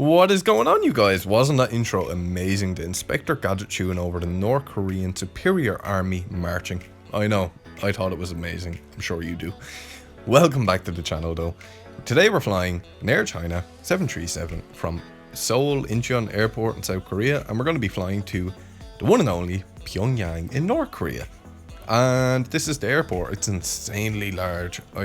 What is going on, you guys? Wasn't that intro amazing? The Inspector Gadget tune over the North Korean Superior Army marching. I know, I thought it was amazing. I'm sure you do. Welcome back to the channel though. Today we're flying an Air China 737 from Seoul Incheon Airport in South Korea, and we're going to be flying to the one and only Pyongyang in North Korea. And this is the airport. It's insanely large. I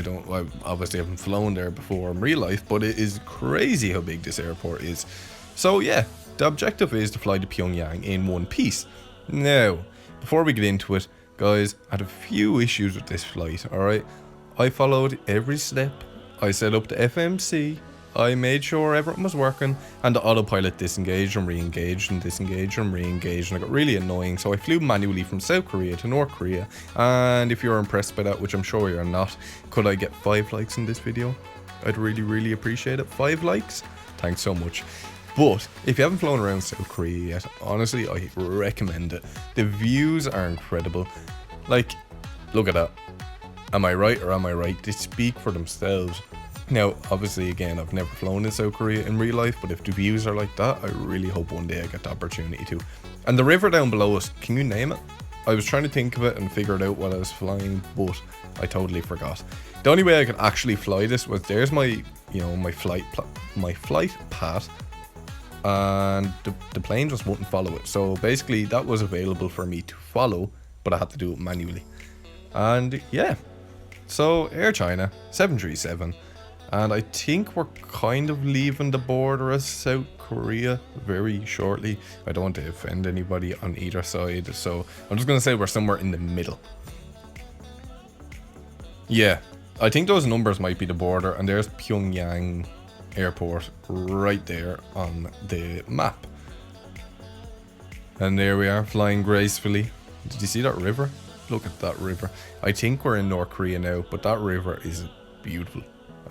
obviously haven't flown there before in real life, but it is crazy how big this airport is. So yeah, the objective is to fly to Pyongyang in one piece. Now, before we get into it, guys, I had a few issues with this flight, alright? I followed every step. I set up the FMC. I made sure everything was working, and the autopilot disengaged and re-engaged and disengaged and re-engaged, and it got really annoying. So I flew manually from South Korea to North Korea, and if you're impressed by that, which I'm sure you're not, could I get 5 likes in this video? I'd really appreciate it. 5 likes? Thanks so much. But if you haven't flown around South Korea yet, honestly, I recommend it. The views are incredible. Like, look at that. Am I right or am I right? They speak for themselves. Now, obviously, again, I've never flown in South Korea in real life, but if the views are like that, I really hope one day I get the opportunity to. And the river down below us, can you name it? I was trying to think of it and figure it out while I was flying, but I totally forgot. The only way I could actually fly this was, there's my, my flight path, and the plane just wouldn't follow it. So basically, that was available for me to follow, but I had to do it manually. And yeah, so Air China 737. And I think we're kind of leaving the border of South Korea very shortly. I don't want to offend anybody on either side, so I'm just going to say we're somewhere in the middle. Yeah, I think those numbers might be the border, and there's Pyongyang Airport right there on the map. And there we are, flying gracefully. Did you see that river? Look at that river. I think we're in North Korea now, but that river is beautiful.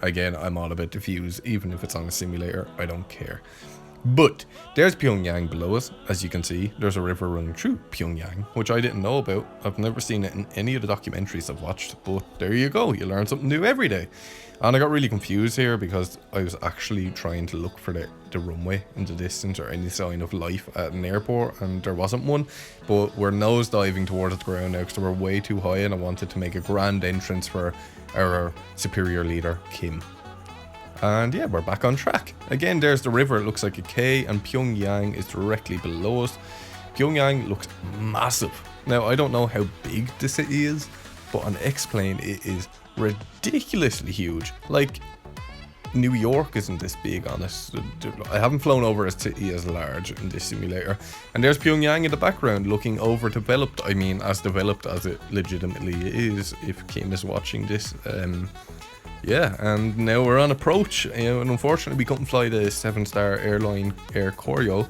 Again, I'm all about the views, even if it's on a simulator, I don't care. But there's Pyongyang below us. As you can see, there's a river running through Pyongyang, which I didn't know about. I've never seen it in any of the documentaries I've watched, but there you go, you learn something new every day. And I got really confused here because I was actually trying to look for the runway in the distance or any sign of life at an airport, and there wasn't one. But we're nose diving towards the ground now because we're way too high, and I wanted to make a grand entrance for our superior leader, Kim. And yeah, we're back on track. Again, there's the river. It looks like a K, and Pyongyang is directly below us. Pyongyang looks massive. Now, I don't know how big the city is, but on X-plane, it is ridiculously huge. Like, New York isn't this big, honest. I haven't flown over a city as large in this simulator. And there's Pyongyang in the background, looking overdeveloped. I mean, as developed as it legitimately is, if Kim is watching this. Yeah, and now we're on approach. And unfortunately, we couldn't fly the 7-star airline Air Koryo,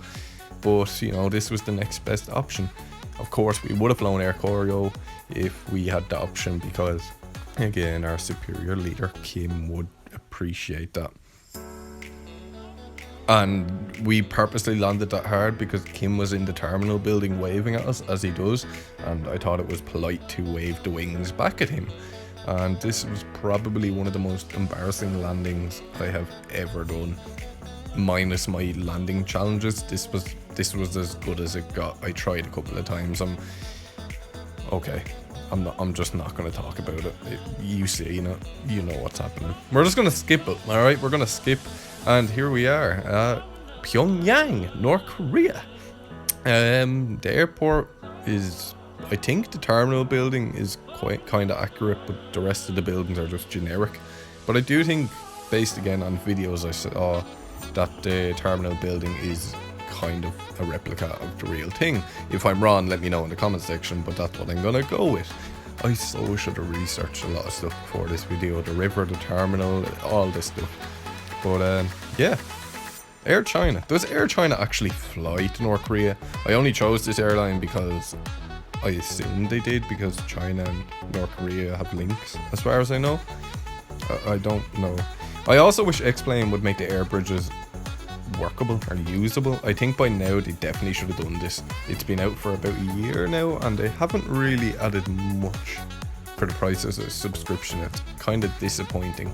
but this was the next best option. Of course, we would have flown Air Koryo if we had the option, because again, our superior leader Kim would appreciate that. And we purposely landed that hard because Kim was in the terminal building waving at us, as he does, and I thought it was polite to wave the wings back at him. And this was probably one of the most embarrassing landings I have ever done, minus my landing challenges. This was as good as it got. I tried a couple of times. I'm just not going to talk about it. You see, you know what's happening. We're just going to skip it, all right? We're going to skip, and here we are, Pyongyang, North Korea. The airport is, I think the terminal building is quite kind of accurate, but the rest of the buildings are just generic. But I do think, based again on videos I saw, that the terminal building is kind of a replica of the real thing. If I'm wrong, let me know in the comment section, but that's what I'm gonna go with. I so should have researched a lot of stuff before this video, the river, the terminal, all this stuff. But yeah, Air China. Does Air China actually fly to North Korea? I only chose this airline because I assumed they did, because China and North Korea have links, as far as I know. I don't know. I also wish X-plane would make the air bridges workable or usable. I think by now they definitely should have done this. It's been out for about a year now, and they haven't really added much for the price as a subscription. It's kind of disappointing.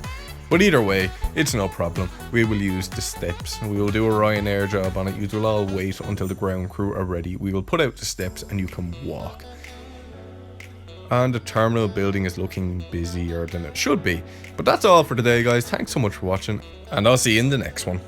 But either way, it's no problem. We will use the steps. We will do a Ryanair job on it. You will all wait until the ground crew are ready. We will put out the steps and you can walk. And the terminal building is looking busier than it should be. But that's all for today, guys. Thanks so much for watching, and I'll see you in the next one.